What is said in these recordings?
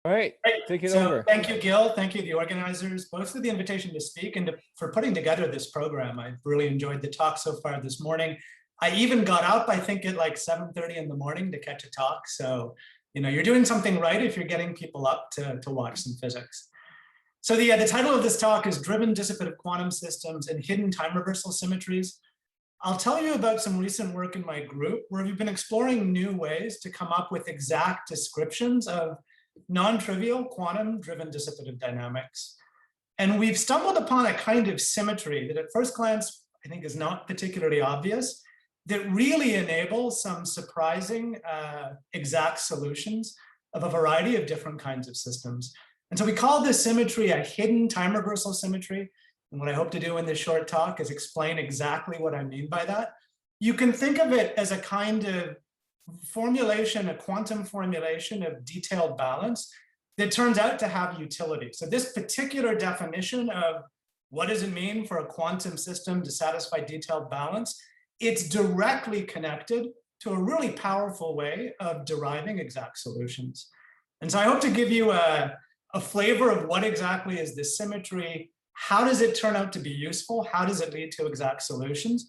All right, Great. take it So over. thank you, Gil. Thank you, the organizers, both for the invitation to speak and for putting together this program. I've really enjoyed the talk so far this morning. I even got up, I think, at like 7:30 in the morning to catch a talk. So, you're doing something right if you're getting people up to watch some physics. So the title of this talk is Driven-dissipative Quantum Systems and Hidden Time Reversal Symmetries. I'll tell you about some recent work in my group where we've been exploring new ways to come up with exact descriptions of non-trivial quantum-driven dissipative dynamics. And we've stumbled upon a kind of symmetry that at first glance, I think is not particularly obvious, that really enables some surprising exact solutions of a variety of different kinds of systems. And so we call this symmetry a hidden time reversal symmetry. And what I hope to do in this short talk is explain exactly what I mean by that. You can think of it as a kind of formulation, a quantum formulation of detailed balance that turns out to have utility. So this particular definition of what does it mean for a quantum system to satisfy detailed balance, it's directly connected to a really powerful way of deriving exact solutions. And so I hope to give you a flavor of what exactly is this symmetry, how does it turn out to be useful, how does it lead to exact solutions,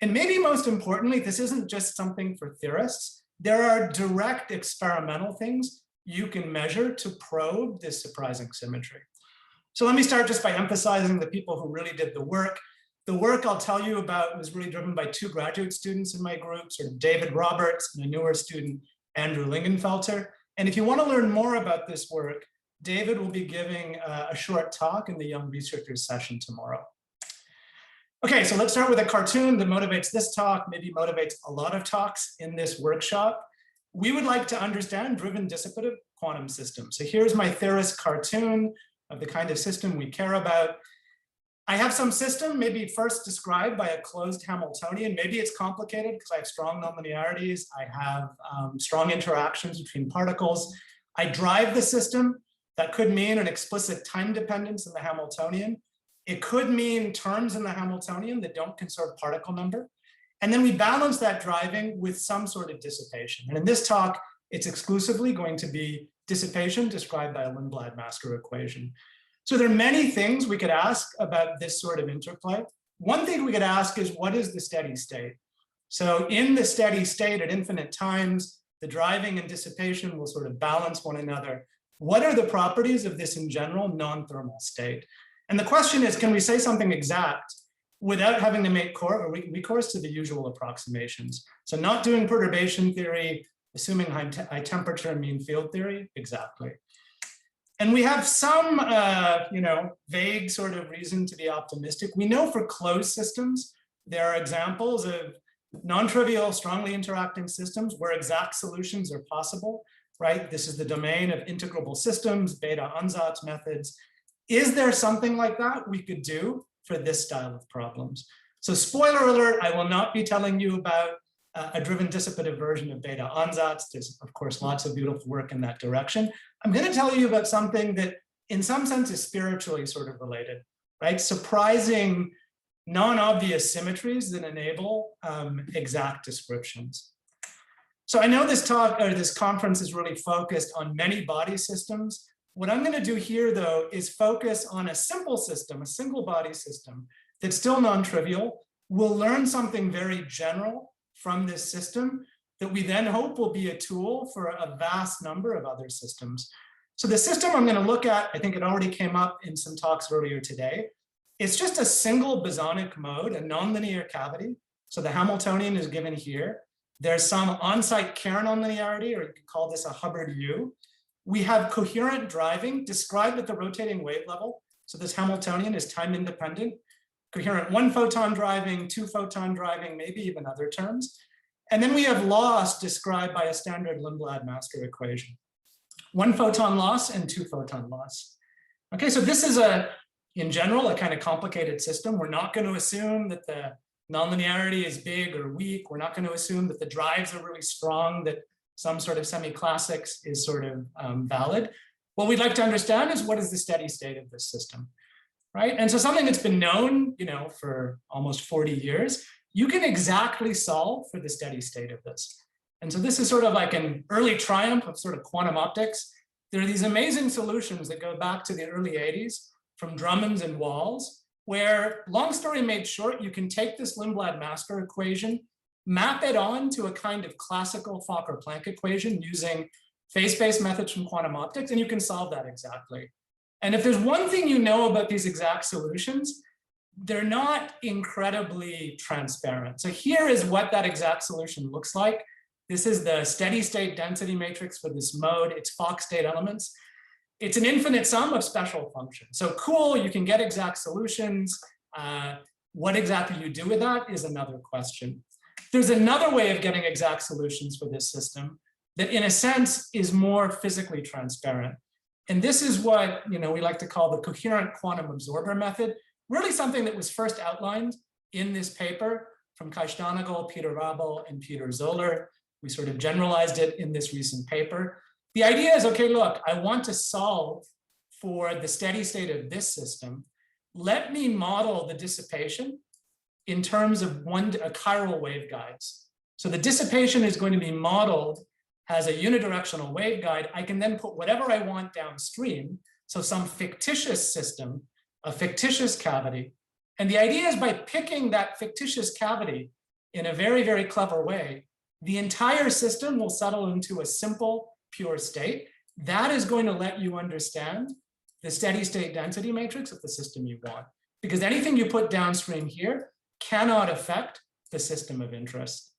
and maybe most importantly, this isn't just something for theorists. There are direct experimental things you can measure to probe this surprising symmetry. So let me start just by emphasizing the people who really did the work. The work I'll tell you about was really driven by two graduate students in my group, sort of David Roberts and a newer student, Andrew Lingenfelter. And if you want to learn more about this work, David will be giving a short talk in the Young Researchers session tomorrow. Okay, so let's start with a cartoon that motivates this talk, maybe motivates a lot of talks in this workshop. We would like to understand driven dissipative quantum systems. So here's my theorist cartoon of the kind of system we care about. I have some system, maybe first described by a closed Hamiltonian. Maybe it's complicated because I have strong nonlinearities. I have strong interactions between particles. I drive the system. That could mean an explicit time dependence in the Hamiltonian. It could mean terms in the Hamiltonian that don't conserve particle number. And then we balance that driving with some sort of dissipation. And in this talk, it's exclusively going to be dissipation described by a Lindblad-Masker equation. So there are many things we could ask about this sort of interplay. One thing we could ask is, what is the steady state? So in the steady state at infinite times, the driving and dissipation will sort of balance one another. What are the properties of this in general non-thermal state? And the question is, can we say something exact without having to make recourse to the usual approximations? So not doing perturbation theory, assuming high temperature mean field theory, exactly. And we have some, vague sort of reason to be optimistic. We know for closed systems, there are examples of non-trivial, strongly interacting systems where exact solutions are possible, right? This is the domain of integrable systems, beta-ansatz methods. Is there something like that we could do for this style of problems? So spoiler alert, I will not be telling you about a driven dissipative version of beta-ansatz. There's, of course, lots of beautiful work in that direction. I'm going to tell you about something that, in some sense, is spiritually sort of related, right? Surprising, non-obvious symmetries that enable exact descriptions. So I know this talk, or this conference is really focused on many body systems. What I'm going to do here, though, is focus on a simple system, a single body system that's still non-trivial. We'll learn something very general from this system that we then hope will be a tool for a vast number of other systems. So the system I'm going to look at, I think it already came up in some talks earlier today. It's just a single bosonic mode, a nonlinear cavity. So the Hamiltonian is given here. There's some on-site Kerr nonlinearity, or you could call this a Hubbard U. We have coherent driving described at the rotating wave level. So this Hamiltonian is time independent. Coherent 1-photon driving, 2-photon driving, maybe even other terms. And then we have loss described by a standard Lindblad-Masker equation. 1-photon loss and 2-photon loss. Okay, so this is in general, a kind of complicated system. We're not going to assume that the nonlinearity is big or weak. We're not going to assume that the drives are really strong, that some sort of semi-classics is sort of valid. What we'd like to understand is, what is the steady state of this system, right? And so something that's been known, for almost 40 years, you can exactly solve for the steady state of this. And so this is sort of like an early triumph of sort of quantum optics. there are these amazing solutions that go back to the early 80s from Drummond's and Wall's, where, long story made short, you can take this Lindblad-Master equation, map it on to a kind of classical Fokker-Planck equation using phase-space methods from quantum optics, and you can solve that exactly. And if there's one thing you know about these exact solutions, they're not incredibly transparent. So here is what that exact solution looks like. This is the steady state density matrix for this mode. It's Fock state elements. It's an infinite sum of special functions. So cool, you can get exact solutions. What exactly you do with that is another question. There's another way of getting exact solutions for this system that in a sense is more physically transparent. And this is what we like to call the coherent quantum absorber method, really something that was first outlined in this paper from Kai Stanagal, Peter Rabel, and Peter Zoller. We sort of generalized it in this recent paper. The idea is, okay, look, I want to solve for the steady state of this system. Let me model the dissipation in terms of a chiral waveguides. So the dissipation is going to be modeled as a unidirectional waveguide. I can then put whatever I want downstream, so some fictitious system, a fictitious cavity. And the idea is by picking that fictitious cavity in a very, very clever way, the entire system will settle into a simple, pure state. That is going to let you understand the steady state density matrix of the system you want. Because anything you put downstream here cannot affect the system of interest.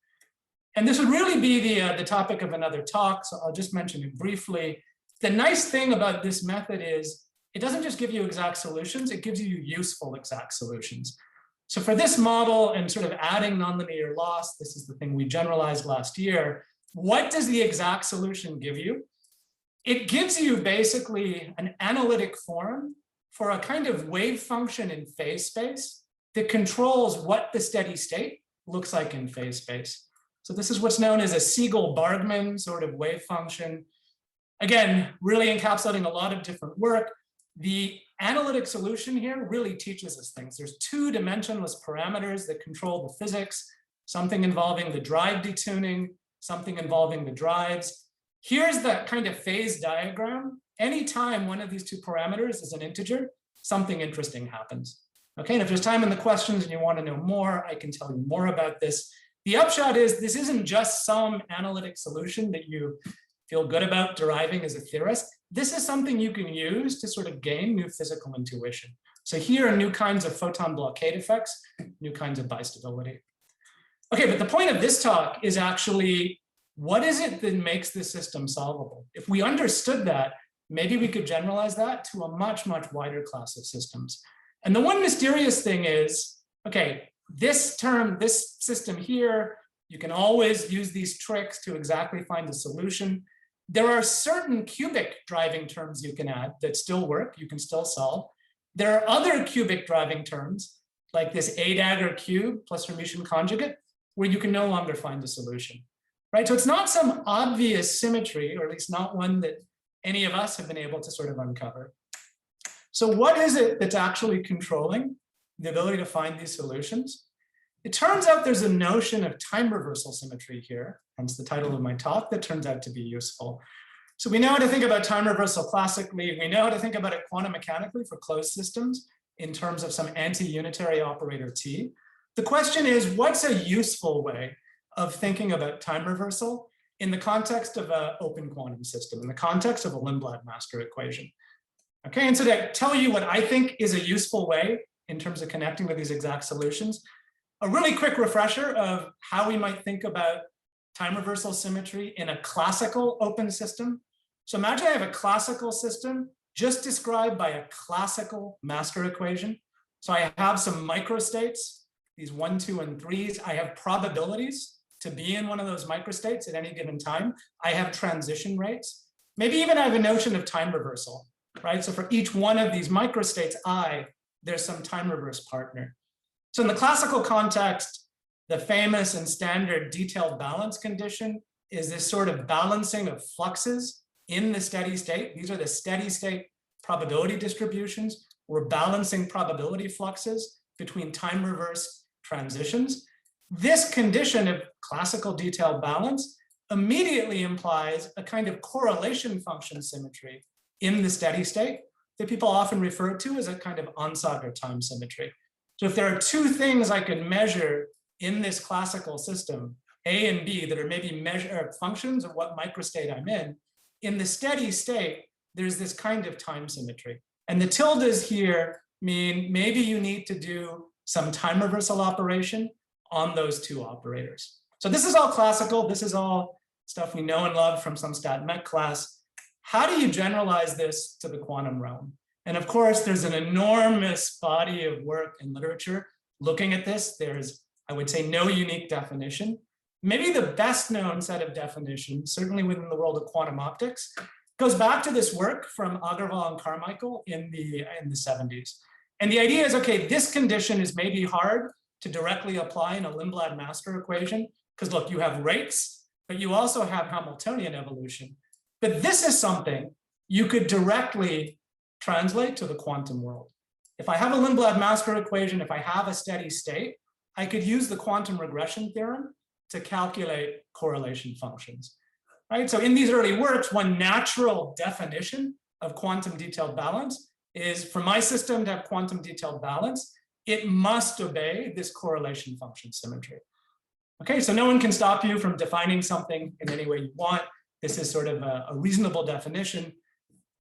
And this would really be the topic of another talk, so I'll just mention it briefly. The nice thing about this method is it doesn't just give you exact solutions, it gives you useful exact solutions. So for this model and sort of adding nonlinear loss, this is the thing we generalized last year, what does the exact solution give you? It gives you basically an analytic form for a kind of wave function in phase space that controls what the steady state looks like in phase space. So this is what's known as a Siegel-Bargmann sort of wave function. Again, really encapsulating a lot of different work. The analytic solution here really teaches us things. There's two dimensionless parameters that control the physics, something involving the drive detuning, something involving the drives. Here's that kind of phase diagram. Anytime one of these two parameters is an integer, something interesting happens. Okay, and if there's time in the questions and you want to know more, I can tell you more about this. The upshot is this isn't just some analytic solution that you feel good about deriving as a theorist. This is something you can use to sort of gain new physical intuition. So here are new kinds of photon blockade effects, new kinds of bistability. Okay, but the point of this talk is actually, what is it that makes this system solvable? If we understood that, maybe we could generalize that to a much, much wider class of systems. And the one mysterious thing is, okay, this system here, you can always use these tricks to exactly find a solution. There are certain cubic driving terms you can add that still work, you can still solve. There are other cubic driving terms, like this A-dagger cube plus Hermitian conjugate, where you can no longer find a solution, right? So it's not some obvious symmetry, or at least not one that any of us have been able to sort of uncover. So what is it that's actually controlling the ability to find these solutions? It turns out there's a notion of time reversal symmetry here, hence the title of my talk, that turns out to be useful. So we know how to think about time reversal classically. We know how to think about it quantum mechanically for closed systems in terms of some anti-unitary operator T. The question is, what's a useful way of thinking about time reversal in the context of an open quantum system, in the context of a Lindblad-Master equation? Okay, and so to tell you what I think is a useful way in terms of connecting with these exact solutions, a really quick refresher of how we might think about time reversal symmetry in a classical open system. So imagine I have a classical system just described by a classical master equation. So I have some microstates, these 1, 2, and 3s. I have probabilities to be in one of those microstates at any given time. I have transition rates. Maybe even I have a notion of time reversal, right? So for each one of these microstates I, there's some time reverse partner. So in the classical context, the famous and standard detailed balance condition is this sort of balancing of fluxes in the steady state. These are the steady state probability distributions. We're balancing probability fluxes between time reverse transitions. This condition of classical detailed balance immediately implies a kind of correlation function symmetry in the steady state that people often refer to as a kind of Onsager time symmetry. So if there are two things I can measure in this classical system, A and B, that are maybe functions of what microstate I'm in the steady state, there's this kind of time symmetry. And the tildes here mean maybe you need to do some time reversal operation on those two operators. So this is all classical. This is all stuff we know and love from some stat mech class. How do you generalize this to the quantum realm? And of course, there's an enormous body of work and literature looking at this. There's, I would say, no unique definition. Maybe the best known set of definitions, certainly within the world of quantum optics, goes back to this work from Agarwal and Carmichael in the 70s. And the idea is, okay, this condition is maybe hard to directly apply in a Lindblad master equation, because look, you have rates, but you also have Hamiltonian evolution. But this is something you could directly translate to the quantum world. If I have a Lindblad master equation, if I have a steady state, I could use the quantum regression theorem to calculate correlation functions. Right? So in these early works, one natural definition of quantum detailed balance is for my system to have quantum detailed balance, it must obey this correlation function symmetry. Okay, so no one can stop you from defining something in any way you want. This is sort of a reasonable definition.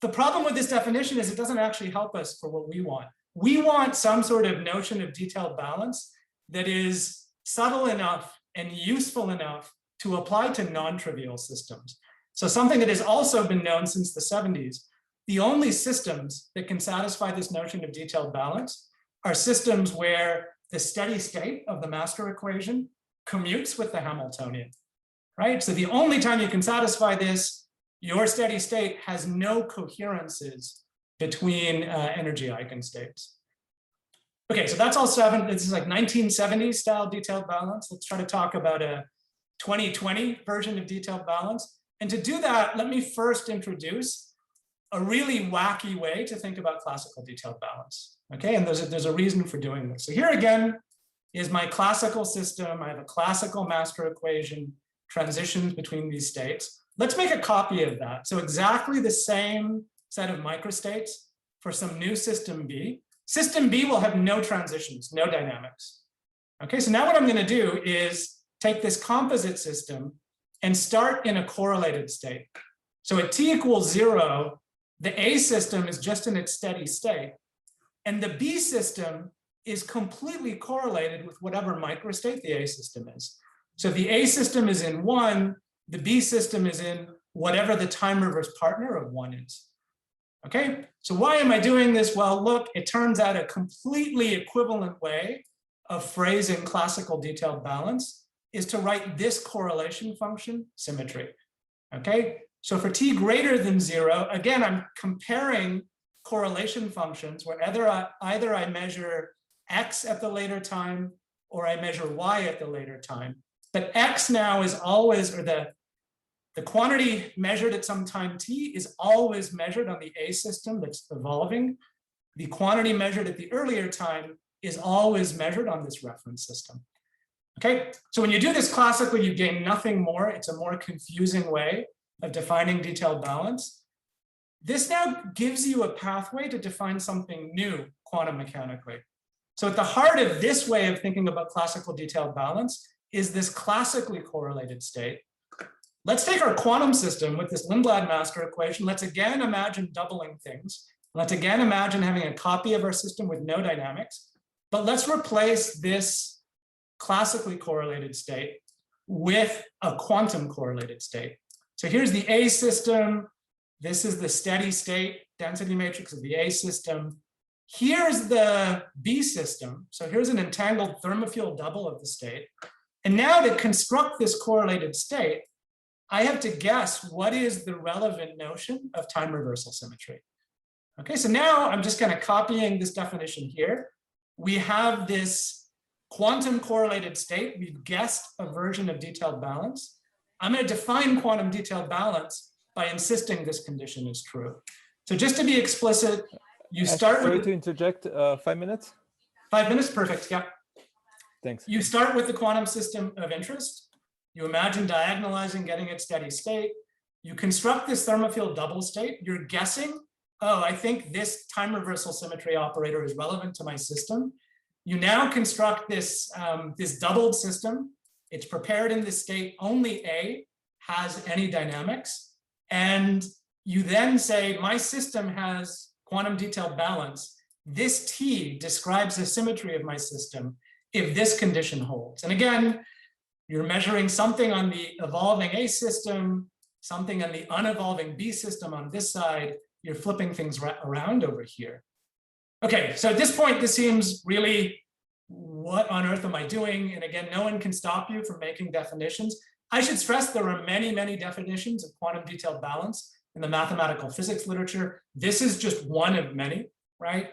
The problem with this definition is it doesn't actually help us for what we want. We want some sort of notion of detailed balance that is subtle enough and useful enough to apply to non-trivial systems. So something that has also been known since the 70s, the only systems that can satisfy this notion of detailed balance are systems where the steady state of the master equation commutes with the Hamiltonian, right? So the only time you can satisfy this, your steady state has no coherences between energy eigenstates. Okay, so that's all this is like 1970s style detailed balance. Let's try to talk about a 2020 version of detailed balance. And to do that, let me first introduce a really wacky way to think about classical detailed balance. Okay, and there's a reason for doing this. So here again is my classical system. I have a classical master equation, transitions between these states. Let's make a copy of that. So exactly the same set of microstates for some new system B. System B will have no transitions, no dynamics. Okay, so now what I'm going to do is take this composite system and start in a correlated state. So at t equals 0, the A system is just in its steady state, and the B system is completely correlated with whatever microstate the A system is. So if the A system is in 1, the B system is in whatever the time reverse partner of 1 is. Okay, so why am I doing this? Well, look, it turns out a completely equivalent way of phrasing classical detailed balance is to write this correlation function symmetry. Okay, so for t greater than 0, again, I'm comparing correlation functions where either I measure x at the later time or I measure y at the later time. But x now is always, or the quantity measured at some time t is always measured on the A system that's evolving. The quantity measured at the earlier time is always measured on this reference system. Okay, so when you do this classically, you gain nothing more. It's a more confusing way of defining detailed balance. This now gives you a pathway to define something new quantum mechanically. So at the heart of this way of thinking about classical detailed balance is this classically correlated state. Let's take our quantum system with this Lindblad master equation. Let's again imagine doubling things. Let's again imagine having a copy of our system with no dynamics. But let's replace this classically correlated state with a quantum correlated state. So here's the A system. This is the steady state density matrix of the A system. Here's the B system. So here's an entangled thermofield double of the state. And now to construct this correlated state, I have to guess what is the relevant notion of time reversal symmetry. Okay, so now I'm just kind of copying this definition here. We have this quantum correlated state. We've guessed a version of detailed balance. I'm going to define quantum detailed balance by insisting this condition is true. So just to be explicit, you start with— Sorry to interject, 5 minutes? 5 minutes, perfect, yeah. Thanks. You start with the quantum system of interest. You imagine diagonalizing, getting it steady state. You construct this thermofield double state. You're guessing, oh, I think this time reversal symmetry operator is relevant to my system. You now construct this, this doubled system. It's prepared in this state, only A has any dynamics. And you then say, my system has quantum detailed balance. This T describes the symmetry of my system if this condition holds. And again, you're measuring something on the evolving A system, something on the unevolving B system on this side. You're flipping things around over here. Okay, so at this point, this seems really, what on earth am I doing? And again, no one can stop you from making definitions. I should stress there are many, many definitions of quantum detailed balance in the mathematical physics literature. This is just one of many, right?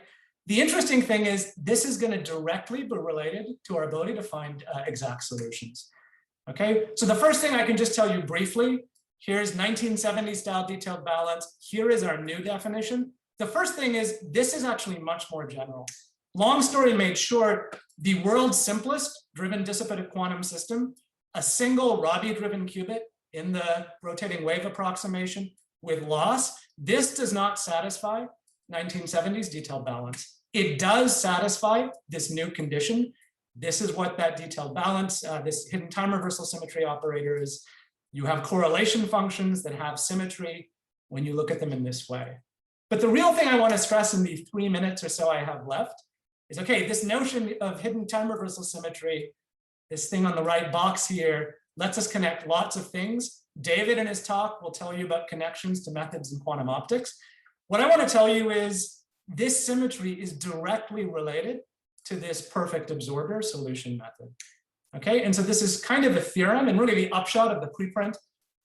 The interesting thing is this is going to directly be related to our ability to find exact solutions. Okay, so the first thing I can just tell you briefly, here's 1970 style detailed balance. Here is our new definition. The first thing is this is actually much more general. Long story made short, the world's simplest driven-dissipative quantum system, a single Rabi-driven qubit in the rotating wave approximation with loss. This does not satisfy 1970s detailed balance. It does satisfy this new condition. This is what that detailed balance, this hidden time reversal symmetry operator is. You have correlation functions that have symmetry when you look at them in this way. But the real thing I want to stress in the 3 minutes or so I have left is, okay, this notion of hidden time reversal symmetry, this thing on the right box here, lets us connect lots of things. David in his talk will tell you about connections to methods in quantum optics. What I want to tell you is this symmetry is directly related to this perfect absorber solution method. Okay, and so this is kind of a theorem and really the upshot of the preprint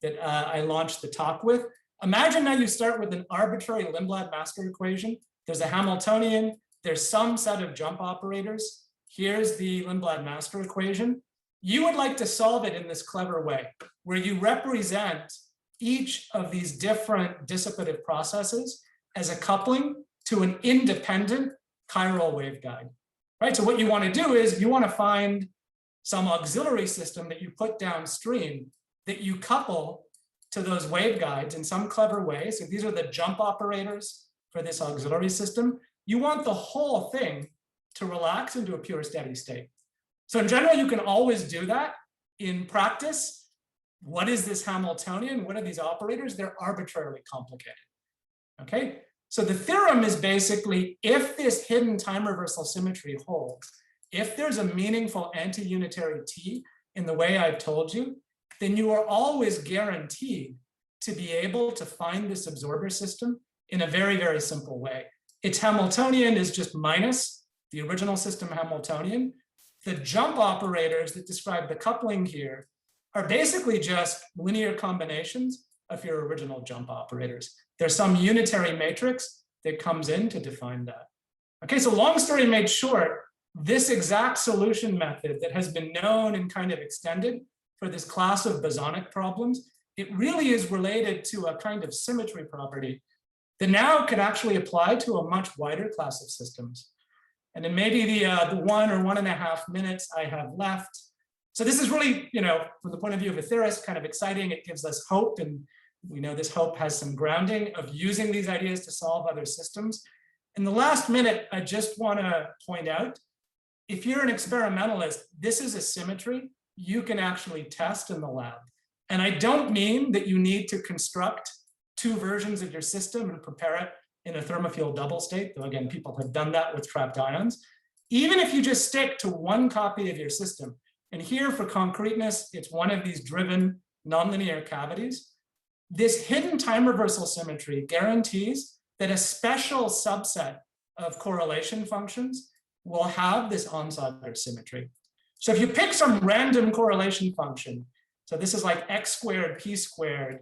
that I launched the talk with. Imagine now you start with an arbitrary Lindblad-Master equation. There's a Hamiltonian, there's some set of jump operators. Here's the Lindblad-Master equation. You would like to solve it in this clever way, where you represent each of these different dissipative processes as a coupling to an independent chiral waveguide, right? So what you want to do is you want to find some auxiliary system that you put downstream that you couple to those waveguides in some clever way. So these are the jump operators for this auxiliary system. You want the whole thing to relax into a pure steady state. So in general, you can always do that. In practice, what is this Hamiltonian? What are these operators? They're arbitrarily complicated. Okay, so the theorem is basically if this hidden time reversal symmetry holds, if there's a meaningful anti-unitary T in the way I've told you, then you are always guaranteed to be able to find this absorber system in a very, very simple way. Its Hamiltonian is just minus the original system Hamiltonian. The jump operators that describe the coupling here are basically just linear combinations of your original jump operators. There's some unitary matrix that comes in to define that. Okay, so long story made short, this exact solution method that has been known and kind of extended for this class of bosonic problems, it really is related to a kind of symmetry property that now could actually apply to a much wider class of systems. And then maybe the 1 or 1.5 minutes I have left. So this is really, you know, from the point of view of a theorist, kind of exciting. It gives us hope, and we know this hope has some grounding of using these ideas to solve other systems. In the last minute, I just want to point out, if you're an experimentalist, this is a symmetry you can actually test in the lab. And I don't mean that you need to construct 2 versions of your system and prepare it in a thermofield double state, though again, people have done that with trapped ions. Even if you just stick to 1 copy of your system, and here for concreteness, it's one of these driven nonlinear cavities, this hidden time reversal symmetry guarantees that a special subset of correlation functions will have this Onsager symmetry. So if you pick some random correlation function, so this is like x squared, p squared,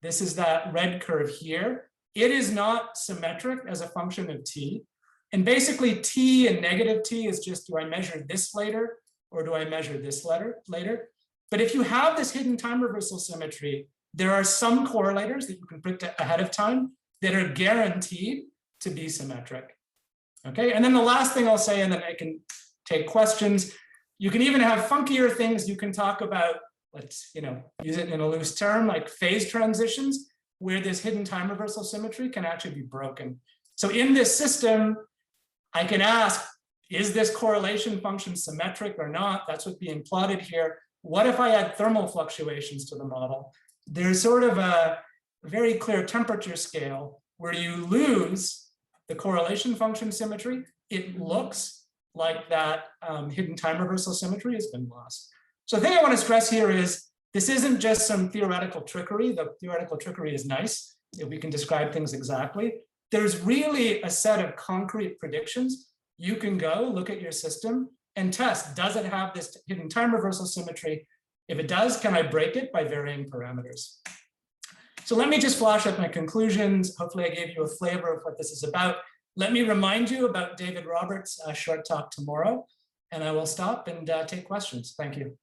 this is that red curve here, it is not symmetric as a function of t. And basically t and negative t is just, do I measure this later or do I measure this later? But if you have this hidden time reversal symmetry, there are some correlators that you can predict ahead of time that are guaranteed to be symmetric. Okay, and then the last thing I'll say, and then I can take questions. You can even have funkier things you can talk about let's use it in a loose term, like phase transitions, where this hidden time reversal symmetry can actually be broken. So in this system, I can ask, is this correlation function symmetric or not? That's what's being plotted here. What if I add thermal fluctuations to the model? There's sort of a very clear temperature scale where you lose the correlation function symmetry. It looks like that hidden time reversal symmetry has been lost. So the thing I want to stress here is this isn't just some theoretical trickery. The theoretical trickery is nice if we can describe things exactly. There's really a set of concrete predictions. You can go look at your system and test, does it have this hidden time reversal symmetry? If it does, can I break it by varying parameters? So let me just flash up my conclusions. Hopefully I gave you a flavor of what this is about. Let me remind you about David Roberts' short talk tomorrow, and I will stop and take questions. Thank you.